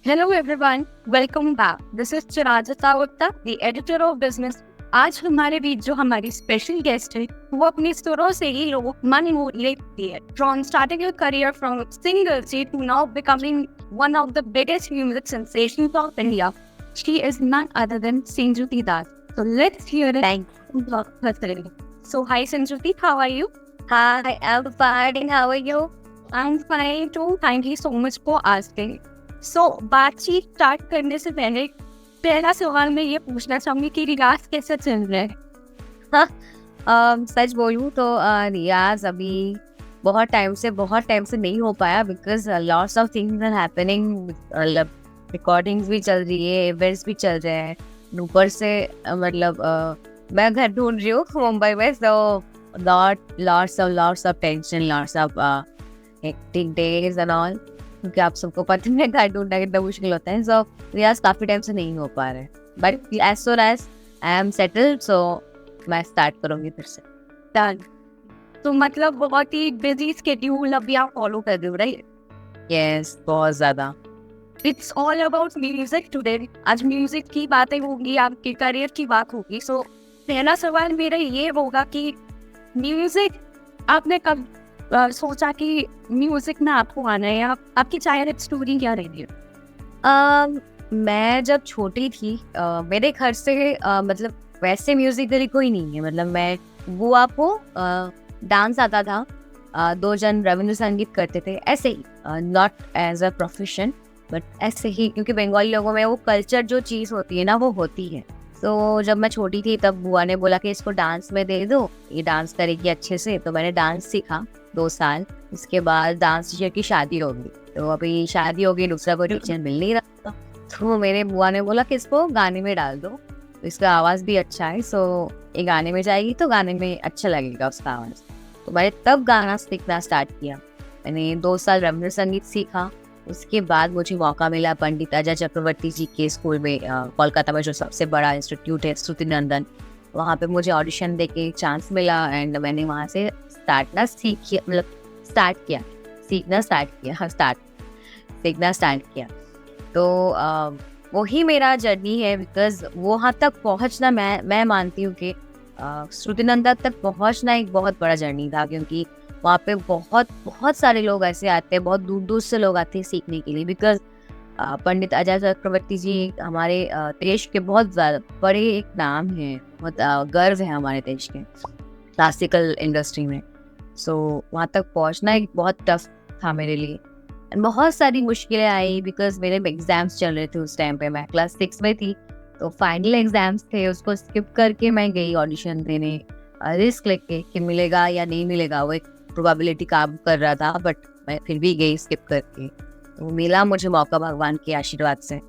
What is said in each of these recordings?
Hello everyone, welcome back. This is Chirajata Gupta, the editor of business. आज हमारे बीच जो हमारी स्पेशल गेस्ट है वो अपनी सुरों से ही लोगों को मन मोह लेती है. From starting your career from single C to now becoming one of the biggest music sensations of India, she is none other than Sanjruti Das. So let's hear it. Thanks. So hi Sanjruti, how are you? Hi, I'm fine. How are you? I'm fine too. Thank you so much for asking. So बातचीत start करने से पहले पहला सवाल मैं ये पूछना चाहूंगी कि रियाज कैसे चल रहा है? सच बोलूँ तो रियाज अभी बहुत टाइम से नहीं हो पाया because lots of things are happening. मतलब रिकॉर्डिंग्स भी चल रही है, इवेंट्स भी चल रहे हैं. ऊपर से मैं घर ढूंढ रही हूँ मुंबई में. So lots of tension, lots of hectic days and all, क्योंकि आप सबको पता है घर ढूंढना कितना मुश्किल होता है. सो रियाज काफी टाइम से नहीं हो पा रहे हैं, but as soon as I am settled so मैं स्टार्ट करूंगी फिर से. डन. तो मतलब बहुत ही बिजी स्केड्यूल अभी आप फॉलो कर रहे हो, राइट? यस, बहुत ज्यादा. It's all about music today. आज म्यूजिक की बातें होंगी, आपके करियर की बात होगी. सो पहला सवाल मेरा ये होगा कि म्यूजिक आपने कब सोचा कि म्यूजिक में आपको आना है? आपकी चाइल्डहुड स्टोरी क्या रही है? मैं जब छोटी थी मेरे घर से मतलब वैसे म्यूजिकली कोई नहीं है. मतलब मैं बुआ को डांस आता था. 2 जन रविंद्र संगीत करते थे ऐसे ही, not as a profession but ऐसे ही, क्योंकि बंगाली लोगों में वो कल्चर जो चीज़ होती है ना वो होती है. तो जब मैं छोटी थी तब बुआ ने बोला कि इसको डांस में दे दो, ये डांस करेगी अच्छे से. तो मैंने डांस सीखा 2 साल. उसके बाद डांस टीचर की शादी हो गई. तो अभी शादी हो गई, दूसरा कोई टीचर मिल नहीं रहा. तो मेरे बुआ ने बोला कि इसको गाने में डाल दो, तो इसका आवाज़ भी अच्छा है. सो ये गाने में जाएगी तो गाने में अच्छा लगेगा उसका आवाज़. तो मैंने तब गाना सीखना स्टार्ट किया. मैंने 2 साल रविंद्र संगीत सीखा. उसके बाद मुझे मौका मिला पंडित अजय चक्रवर्ती जी के स्कूल में, कोलकाता में जो सबसे बड़ा इंस्टीट्यूट है श्रुति नंदन. वहाँ पे मुझे ऑडिशन देके चांस मिला एंड मैंने वहाँ से सीखना स्टार्ट किया. तो वही मेरा जर्नी है. बिकॉज वहाँ तक पहुँचना मैं मानती हूँ कि श्रुति नंदन तक पहुँचना एक बहुत बड़ा जर्नी था, क्योंकि वहाँ पे बहुत सारे लोग ऐसे आते हैं, बहुत दूर दूर से लोग आते हैं सीखने के लिए. बिकॉज पंडित अजय चक्रवर्ती जी हमारे देश के बहुत ज़्यादा बड़े एक नाम है, बहुत गर्व है हमारे देश के क्लासिकल इंडस्ट्री में. सो वहाँ तक पहुँचना एक बहुत टफ था मेरे लिए. बहुत सारी मुश्किलें आई बिकॉज मेरे एग्ज़ाम्स चल रहे थे उस टाइम पे. मैं क्लास 6 में थी, तो फाइनल एग्ज़ाम्स थे, उसको स्किप करके मैं गई ऑडिशन देने, रिस्क लेके कि मिलेगा या नहीं मिलेगा. वो एक प्रोबेबिलिटी काम कर रहा था, बट मैं फिर भी गई स्किप करके. तो मिला मुझे मौका भगवान के आशीर्वाद से.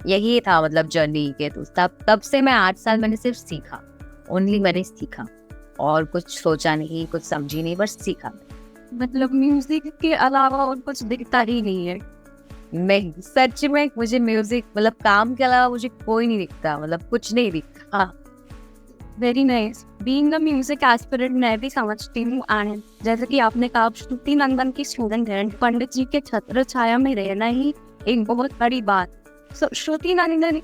यही था मतलब जर्नी के. तो तब से मैं 8 साल मैंने सिर्फ सीखा, ओनली मैंने सीखा, और कुछ सोचा नहीं, कुछ समझी नहीं, बस सीखा. मतलब म्यूजिक के अलावा और कुछ दिखता ही नहीं है? नहीं, सच में मुझे म्यूजिक मतलब काम के अलावा मुझे कोई नहीं दिखता, मतलब कुछ नहीं दिखता. Very nice. Being a music aspirant मैं भी समझती हूँ. एंड जैसे कि आपने कहा, आप श्रुति नंदन की स्टूडेंट हैं, पंडित जी के छत्र छाया में रहना ही एक बहुत बड़ी बात. सो श्रुति नंदन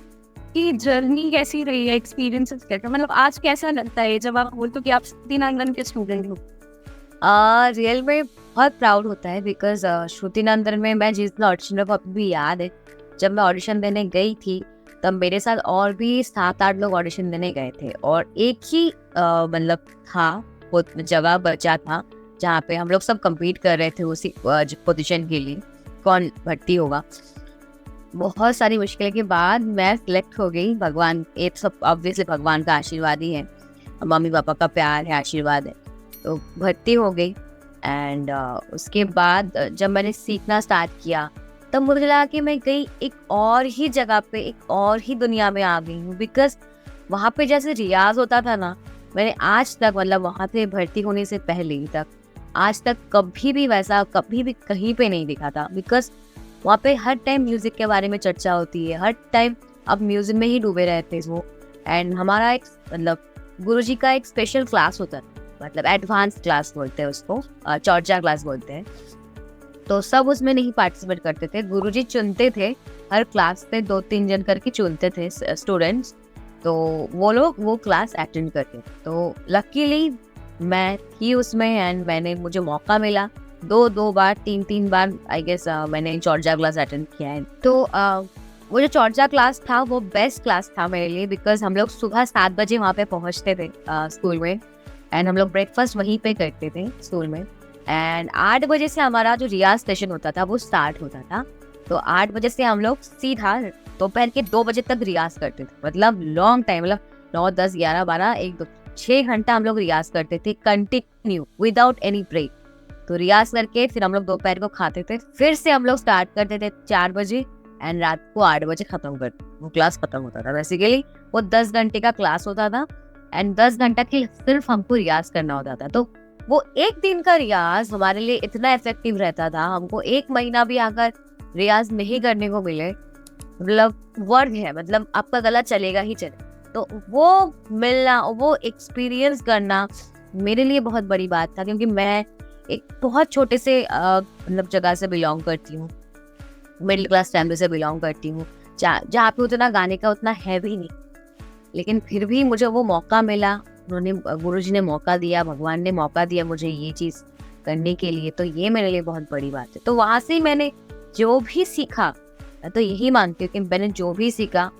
की जर्नी कैसी रही है, एक्सपीरियंसेस कैसे, मतलब आज कैसा लगता है जब आप बोलते हो कि आप श्रुति नंदन के स्टूडेंट हो? रियल में बहुत प्राउड होता है. बिकॉज श्रुति नंदन में मैं जिस ऑडिशन में अभी भी याद है, जब मैं ऑडिशन देने गई थी तब मेरे साथ और भी 7-8 लोग ऑडिशन देने गए थे, और एक ही मतलब था वो जगह बचा था जहाँ पे हम लोग सब कम्पीट कर रहे थे उसी पोजीशन के लिए, कौन भर्ती होगा. बहुत सारी मुश्किलों के बाद मैं सिलेक्ट हो गई. भगवान, ये सब ऑब्वियसली भगवान का आशीर्वाद ही है, मम्मी पापा का प्यार है, आशीर्वाद है. तो भर्ती हो गई. एंड उसके बाद जब मैंने सीखना स्टार्ट किया तब मुझे लगा कि मैं गई एक और ही जगह पे, एक और ही दुनिया में आ गई हूँ. बिकॉज वहाँ पे जैसे रियाज होता था ना, मैंने आज तक मतलब वहाँ पे भर्ती होने से पहले ही तक आज तक कभी भी वैसा कभी भी कहीं पे नहीं दिखा था. बिकॉज वहाँ पे हर टाइम म्यूजिक के बारे में चर्चा होती है, हर टाइम अब म्यूजिक में ही डूबे रहते हैं वो. एंड हमारा एक मतलब गुरुजी का एक स्पेशल क्लास होता है, मतलब एडवांस क्लास बोलते हैं उसको, चौर्चा क्लास बोलते हैं. तो सब उसमें नहीं पार्टिसिपेट करते थे, गुरुजी चुनते थे, हर क्लास से 2-3 जन करके चुनते थे स्टूडेंट्स, तो वो लोग वो क्लास अटेंड करते। तो लकीली मैं थी उसमें एंड मुझे मौका मिला 2 बार 3 बार आई गेस मैंने चौर्जा क्लास अटेंड किया है। तो वो जो चौर्जा क्लास था वो बेस्ट क्लास था मेरे लिए, बिकॉज हम लोग सुबह 7 बजे वहाँ पे पहुँचते थे स्कूल में, एंड हम लोग ब्रेकफास्ट वहीं पे करते थे स्कूल में, एंड 8 बजे से हमारा जो रियाज सेशन होता था वो स्टार्ट होता था। तो 8 बजे से हम लोग सीधा दोपहर के 2 बजे तक रियाज करते थे, मतलब लॉन्ग टाइम, मतलब 9, 10, 11, 12, 1, 2, 6 घंटा हम लोग रियाज करते थे कंटिन्यू विदाउट एनी ब्रेक। तो रियाज करके फिर हम लोग दोपहर को खाते थे, फिर से हम लोग स्टार्ट करते थे 4 बजे एंड रात को 8 बजे खत्म करते, वो क्लास खत्म होता था। बेसिकली वो 10 घंटे का क्लास होता था एंड 10 घंटा के सिर्फ हमको रियाज करना होता था। तो वो एक दिन का रियाज हमारे लिए इतना इफेक्टिव रहता था, हमको 1 महीना भी अगर रियाज नहीं करने को मिले, मतलब वर्थ है, मतलब आपका गला चलेगा ही चले। तो वो मिलना, वो एक्सपीरियंस करना मेरे लिए बहुत बड़ी बात था, क्योंकि मैं एक बहुत छोटे से मतलब जगह से बिलोंग करती हूँ, मिडिल क्लास फैमिली से बिलोंग करती हूँ, जहाँ पे उतना गाने का उतना है भी नहीं, लेकिन फिर भी मुझे वो मौका मिला, उन्होंने गुरुजी ने मौका दिया, भगवान ने मौका दिया मुझे ये चीज़ करने के लिए, तो ये मेरे लिए बहुत बड़ी बात है। तो वहाँ से मैंने जो भी सीखा, मैं तो यही मानती हूँ कि मैंने जो भी सीखा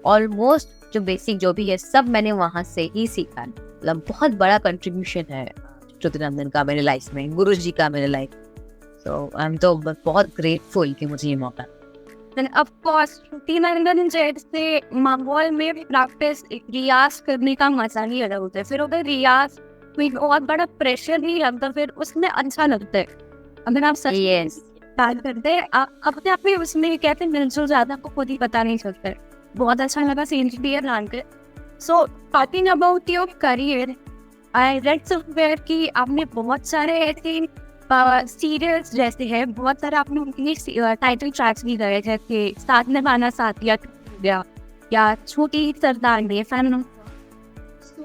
ऑलमोस्ट जो बेसिक जो भी है सब मैंने वहाँ से ही सीखा, मतलब बहुत बड़ा कंट्रीब्यूशन है श्रुतिनंदन का मेरे लाइफ में, गुरुजी का मेरे लाइफ। सो आई एम तो बहुत ग्रेटफुल कि मुझे ये मौका। ऑफ कोर्स श्रुतिनंदन जैसे माहौल में प्रैक्टिस रियाज करने का मजा ही अलग होता है। फिर अगर रियाज कोई बहुत बड़ा प्रेशर नहीं लगता, फिर उसमें अच्छा लगता है। अगर आप सच बात करते हैं, आप अपने आप में उसमें कहते हैं मिलजुल जाता, आपको खुद ही पता नहीं चलता है। बहुत अच्छा लगा सेंस क्लियर जानकर। So talking about your career, I read somewhere कि आपने बहुत सारे ऐसे सीरियल्स जैसे हैं, बहुत सारे आपने उनके टाइटल ट्रैक्स भी गाए, जैसे साथ निभाना साथिया गया या छोटी सरदार ने फैन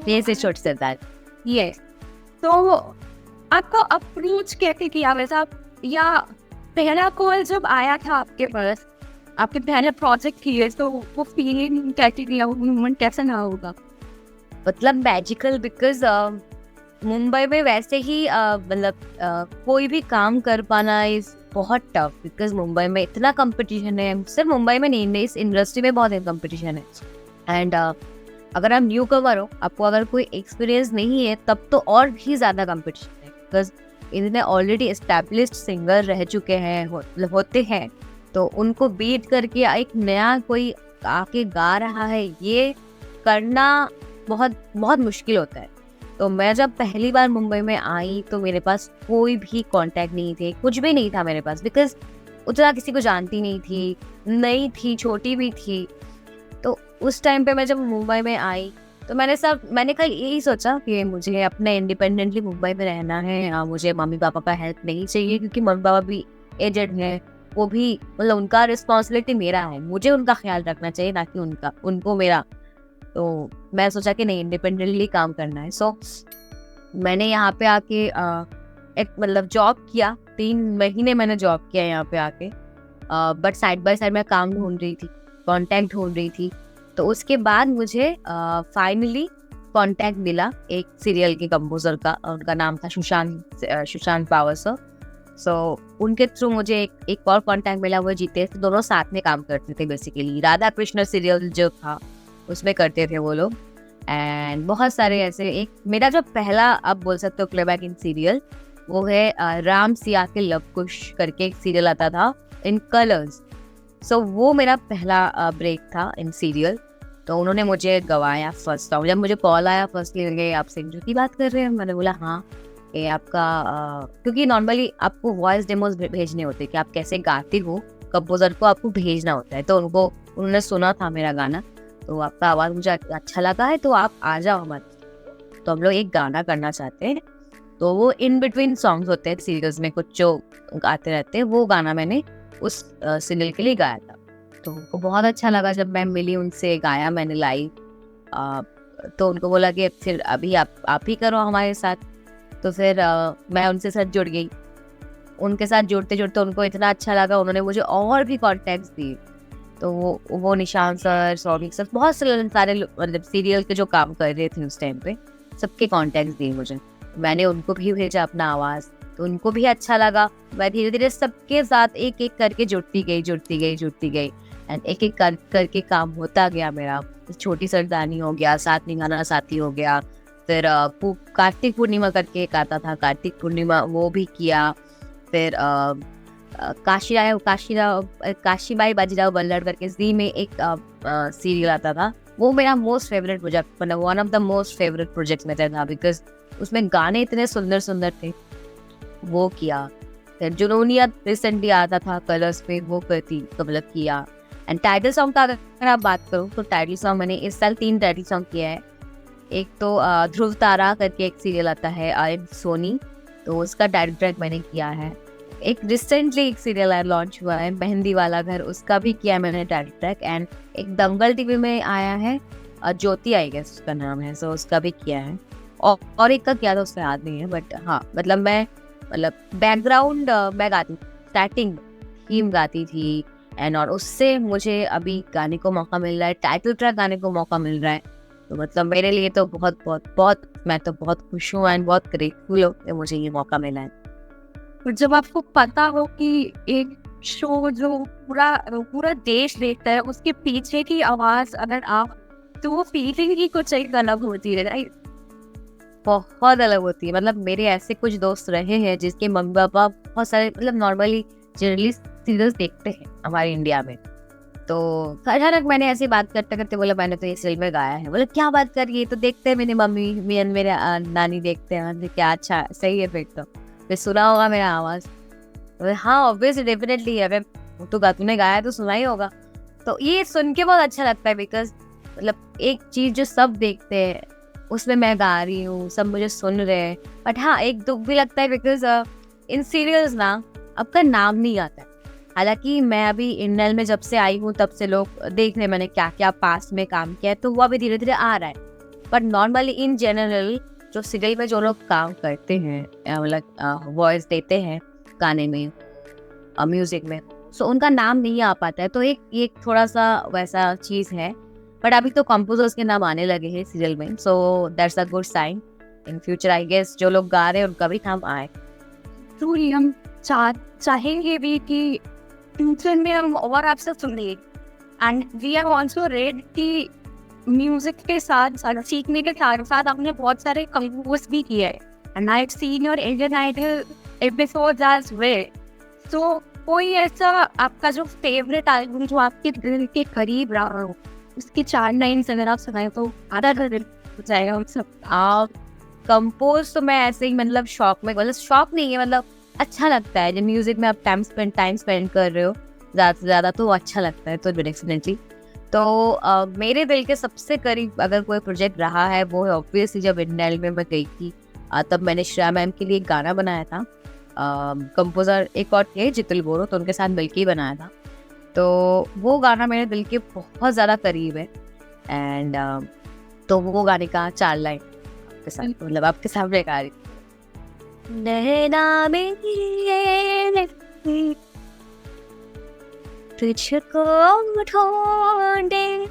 से छोटी सरदार। ये तो आपको अप्रोच कैसे किया वैसा, या पहला कॉल जब आया था आपके पास, आपके पहले प्रोजेक्ट किए, तो वो फीलिंग कैसे किया, वो मोमेंट कैसा ना होगा? मतलब मैजिकल, बिकॉज मुंबई में वैसे ही मतलब कोई भी काम कर पाना इज बहुत टफ, बिकॉज मुंबई में इतना कंपटीशन है, सिर्फ मुंबई में नहीं, इस इंडस्ट्री में बहुत कंपटीशन है। एंड अगर आप न्यू कमर हो, आपको अगर कोई एक्सपीरियंस नहीं है, तब तो और भी ज़्यादा कंपटीशन है, बिकॉज इतने ऑलरेडी एस्टैब्लिश्ड सिंगर रह चुके हैं, होते हैं, तो उनको बीट करके एक नया कोई आके गा रहा है, ये करना बहुत बहुत मुश्किल होता है। तो मैं जब पहली बार मुंबई में आई तो मेरे पास कोई भी कांटेक्ट नहीं थे, कुछ भी नहीं था मेरे पास, बिकॉज उतना किसी को जानती नहीं थी, नई थी, छोटी भी थी। तो उस टाइम पे मैं जब मुंबई में आई तो मैंने कल यही सोचा कि मुझे अपने इंडिपेंडेंटली मुंबई में रहना है, मुझे मम्मी पापा का हेल्प नहीं चाहिए, क्योंकि मम्मी पापा भी एजेड है, वो भी मतलब उनका रिस्पॉन्सिबिलिटी मेरा है, मुझे उनका ख्याल रखना चाहिए, ना कि उनको मेरा। तो मैं सोचा कि नहीं, इंडिपेंडेंटली काम करना है। सो मैंने यहाँ पे आके एक मतलब जॉब किया, 3 महीने मैंने जॉब किया यहाँ पे आके, बट साइड बाय साइड मैं काम ढूंढ रही थी, कांटेक्ट ढूंढ रही थी। तो उसके बाद मुझे फाइनली कांटेक्ट मिला एक सीरियल के कंपोजर का, उनका नाम था सुशांत पावर सर। सो उनके थ्रू मुझे एक और कांटेक्ट मिला, वो जीते थे, दोनों साथ में काम करते थे, बेसिकली राधा कृष्ण सीरियल जो था उसमें करते थे वो लोग। एंड बहुत सारे ऐसे, एक मेरा जो पहला आप बोल सकते हो प्लेबैक इन सीरियल, वो है राम सिया के लव कुश करके एक सीरियल आता था इन कलर्स। सो वो मेरा पहला ब्रेक था इन सीरियल। तो उन्होंने मुझे गवाया फर्स्ट सॉन्ग। जब मुझे कॉल आया फर्स्ट लगे आप सिंजू की बात कर रहे हैं, मैंने बोला हाँ, ये आपका क्योंकि नॉर्मली आपको वॉइस डेमोज भेजने होते हैं कि आप कैसे गाते हो, कंपोजर को आपको भेजना होता है। तो उन्होंने सुना था मेरा गाना, तो आपका आवाज़ मुझे अच्छा लगा है, तो आप आ जाओ हमारे, तो हम लोग एक गाना करना चाहते हैं। तो वो इन बिटवीन सॉन्ग्स होते हैं सीरियल्स में, कुछ जो गाते रहते हैं, वो गाना मैंने उस सीरियल के लिए गाया था। तो उनको बहुत अच्छा लगा, जब मैं मिली उनसे, गाया मैंने लाइव। तो उनको बोला कि फिर अभी आप ही करो हमारे साथ। तो फिर मैं उनसे साथ जुड़ गई उनके साथ जुड़ते जुड़ते उनको इतना अच्छा लगा, उन्होंने मुझे और भी कॉन्टेक्ट्स दिए। तो वो निशान सर, सौभिक सर, बहुत सारे मतलब सीरियल के जो काम कर रहे थे उस टाइम पे, सबके कॉन्टेक्ट्स दिए मुझे। मैंने उनको भी भेजा अपना आवाज़, तो उनको भी अच्छा लगा। मैं धीरे धीरे सबके साथ एक एक करके जुड़ती गई एंड एक एक करके काम होता गया मेरा। छोटी सरदानी हो गया, साथ निभाना साथी हो गया, फिर कार्तिक पूर्णिमा करके एक आता था, कार्तिक पूर्णिमा वो भी किया। फिर काशीबाई बाजीराव बल्लड़ करके जी में एक सीरियल आता था, वो मेरा मोस्ट फेवरेट प्रोजेक्ट, मतलब one of the most favourite project में था, बिकॉज उसमें गाने इतने सुंदर सुंदर थे, वो किया। फिर जुनूनिया रिसेंटली आता था कलर्स पे, वो मतलब किया। एंड टाइटल सॉन्ग का अगर आप बात करूँ तो टाइटल सॉन्ग मैंने इस साल 3 टाइटल सॉन्ग किया है। एक तो ध्रुव तारा करके एक सीरियल आता है आई सोनी, तो उसका टाइटल ट्रैक मैंने किया है। एक रिसेंटली एक सीरियल लॉन्च हुआ है मेहंदी वाला घर, उसका भी किया मैंने टाइटल ट्रैक। एंड एक दंगल टीवी में आया है ज्योति आई गेस उसका नाम है, सो उसका भी किया है। और एक का किया था, उसका याद नहीं है, बट हाँ मतलब मैं बैकग्राउंड मैं गाती, स्टार्टिंग थीम गाती थी। एंड और उससे मुझे अभी गाने को मौका मिल रहा है, टाइटल ट्रैक गाने को मौका मिल रहा है, तो मतलब मेरे लिए तो बहुत बहुत बहुत मैं तो बहुत खुश हूँ एंड बहुत ग्रेटफुल हूँ कि मुझे ये मौका मिला है। और जब आपको पता हो कि एक शो जो पूरा देश देखता है, उसके पीछे की आवाज अगर आप, तो वो फीलिंग ही कुछ एक अलग होती है, राइट? बहुत अलग होती है। मतलब मेरे ऐसे कुछ दोस्त रहे हैं जिसके मम्मी पापा बहुत सारे मतलब नॉर्मली जनरली सीरियल्स देखते हैं हमारे इंडिया में, तो अचानक मैंने ऐसी बात करते करते बोला मैंने तो ये सीरियल में गाया है। बोले क्या बात कर रही है, तो देखते हैं मेरी मम्मी मेरे नानी देखते हैं। मैंने क्या अच्छा सही है, फिर सुना होगा मेरा आवाज़। हाँ ऑब्वियसली डेफिनेटली, अगर तो तूने गाया तो सुना ही होगा। तो ये सुन के बहुत अच्छा लगता है, बिकॉज मतलब एक चीज़ जो सब देखते हैं उसमें मैं गा रही हूँ, सब मुझे सुन रहे हैं। बट हाँ एक दुख भी लगता है, बिकॉज इन सीरियल्स ना आपका नाम नहीं आता है। हालांकि मैं अभी इंडियन में जब से आई हूँ तब से लोग देख रहे मैंने क्या क्या पास्ट में काम किया है, तो वो अभी धीरे धीरे आ रहा है। बट नॉर्मली इन जनरल जो सीरियल में जो लोग काम करते हैं, मतलब वॉइस देते हैं गाने में, म्यूजिक में, सो उनका नाम नहीं आ पाता है, तो एक थोड़ा सा वैसा चीज़ है। बट अभी तो कंपोजर्स के नाम आने लगे हैं सीरियल में, so that's a good sign. In future I guess जो लोग गा रहे हैं उनका भी नाम आए। ट्रूली हम चाहेंगे भी कि फ्यूचर में हम और आपसे सुनिए, and we are also red कि म्यूजिक के साथ साथ सीखने के साथ साथ आपने बहुत सारे कंपोज भी किए हैं, and I have seen your Indian Idol episodes as well. तो कोई ऐसा आपका जो फेवरेट एल्बम जो आपके दिल के करीब रहा हो, उसकी 4 लाइन्स अगर आप सुनाए तो आधा दिल हो जाएगा हम सब। कंपोज तो मैं ऐसे ही मतलब शौक में, मतलब शौक नहीं है, मतलब अच्छा लगता है जब म्यूजिक में आप टाइम स्पेंड कर रहे हो ज़्यादा से ज़्यादा, तो अच्छा लगता है, तो डेफिनेटली। तो मेरे दिल के सबसे करीब अगर कोई प्रोजेक्ट रहा है वो है ऑब्वियसली जब इंडियन में मैं गई थी, तब मैंने श्रेया मैम के लिए एक गाना बनाया था। कंपोजर एक और थे जितुल बोरो, तो उनके साथ मिलकर ही बनाया था। तो वो गाना मेरे दिल के बहुत ज़्यादा करीब है। एंड तो वो गाने का 4 लाइन आपके साथ, मतलब आपके सामने गा रही। नैना में तुझको ढूंढेंगे,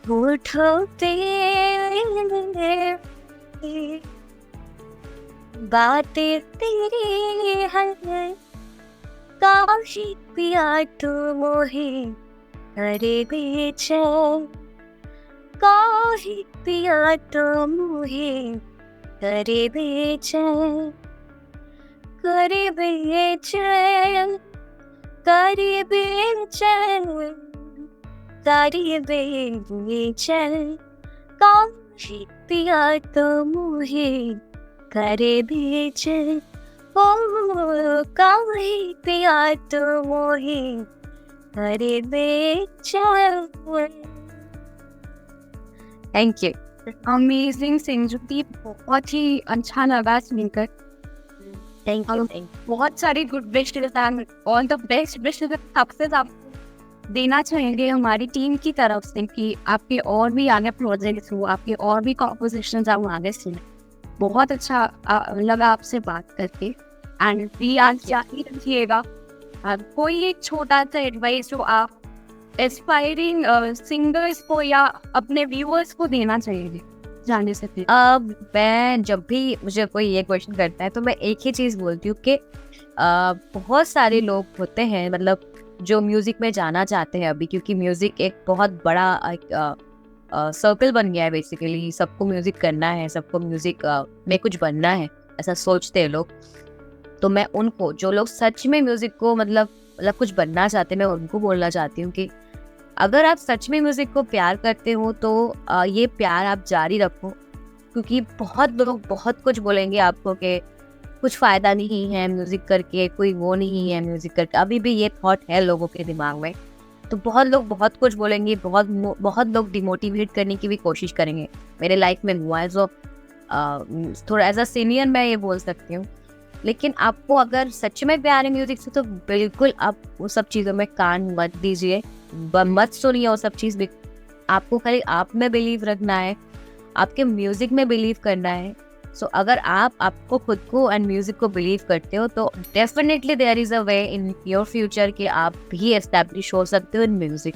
होठों पे बातें तेरी हैं, काश पिया तू मोहे करे बेचैन, काश पिया तू मोहे करे बेचैन, करे बेचैन, करे बेचैन, करे बेचैन, काश पिया तो मुझे करे बेचैन, ओ काश पिया तो मुझे करे बेचैन। Thank you. अमेजिंग सिंजुती, बहुत ही अच्छा लगा सुनकर। Thank you. बहुत सारी good wishes and all the best wishes success आप देना चाहेंगे हमारी टीम की तरफ से कि आपके और भी आगे प्रोजेक्ट्स हो, आपके और भी कॉम्पोजिशंस आप आगे सुने। बहुत अच्छा लगा आपसे बात करके। एंड भी आज जारी रखिएगा। कोई एक छोटा सा एडवाइस जो आप एस्पायरिंग सिंगर्स को या अपने व्यूअर्स को देना चाहिए जाने से पहले? अब मैं जब भी मुझे कोई ये क्वेश्चन करता है तो मैं एक ही चीज़ बोलती हूँ कि बहुत सारे लोग होते हैं मतलब जो म्यूज़िक में जाना चाहते हैं अभी, क्योंकि म्यूज़िक एक बहुत बड़ा सर्कल बन गया है बेसिकली। सबको म्यूज़िक करना है, सबको म्यूज़िक में कुछ बनना है, ऐसा सोचते हैं लोग। तो मैं उनको, जो लोग सच में म्यूज़िक को मतलब कुछ बनना चाहते हैं, मैं उनको बोलना चाहती हूँ कि अगर आप सच में म्यूज़िक को प्यार करते हो तो ये प्यार आप जारी रखो, क्योंकि बहुत लोग बहुत कुछ बोलेंगे आपको कि कुछ फ़ायदा नहीं है म्यूज़िक करके, कोई वो नहीं है म्यूज़िक करके। अभी भी ये थॉट है लोगों के दिमाग में। तो बहुत लोग बहुत कुछ बोलेंगे, बहुत लोग डिमोटिवेट करने की भी कोशिश करेंगे। मेरे लाइफ में हुआ है। सो थोड़ा एज अ सीनियर मैं ये बोल सकती हूँ। लेकिन आपको अगर सच में प्यार है म्यूज़िक से तो बिल्कुल आप वो सब चीज़ों में कान मत दीजिए, मत सुनिए वो सब चीज़ भी। आपको खाली आप में बिलीव रखना है, आपके म्यूज़िक में बिलीव करना है। सो अगर आप आपको खुद को एंड म्यूज़िक को बिलीव करते हो तो definitely there is a way in your future कि आप भी एस्टैब्लिश हो सकते हो इन म्यूज़िक।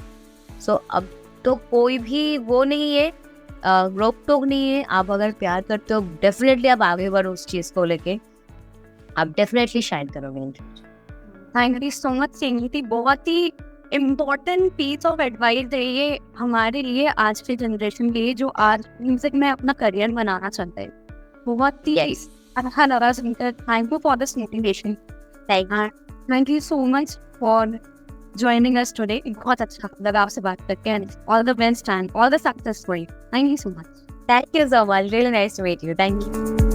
सो अब तो कोई भी वो नहीं है, रोक टोक नहीं है। आप अगर प्यार करते हो डेफिनेटली आप आगे बढ़ो उस चीज़ को लेके, आप डेफिनेटली शाइन करोगे। Thank you so much Sangeeti. बहुत ही इम्पोर्टेंट पीस ऑफ एडवाइस है ये हमारे लिए, आज के जनरेशन के लिए जो आज म्यूजिक में अपना करियर बनाना चाहते हैं। बहुत ही अच्छा लगा सुनकर। Thank you for this motivation. Thank you so much for joining us today. बहुत अच्छा लगा आपसे बात करके। All the best and all the success for you. Thank you so much. Thank you so much. Really nice to meet you. Thank you.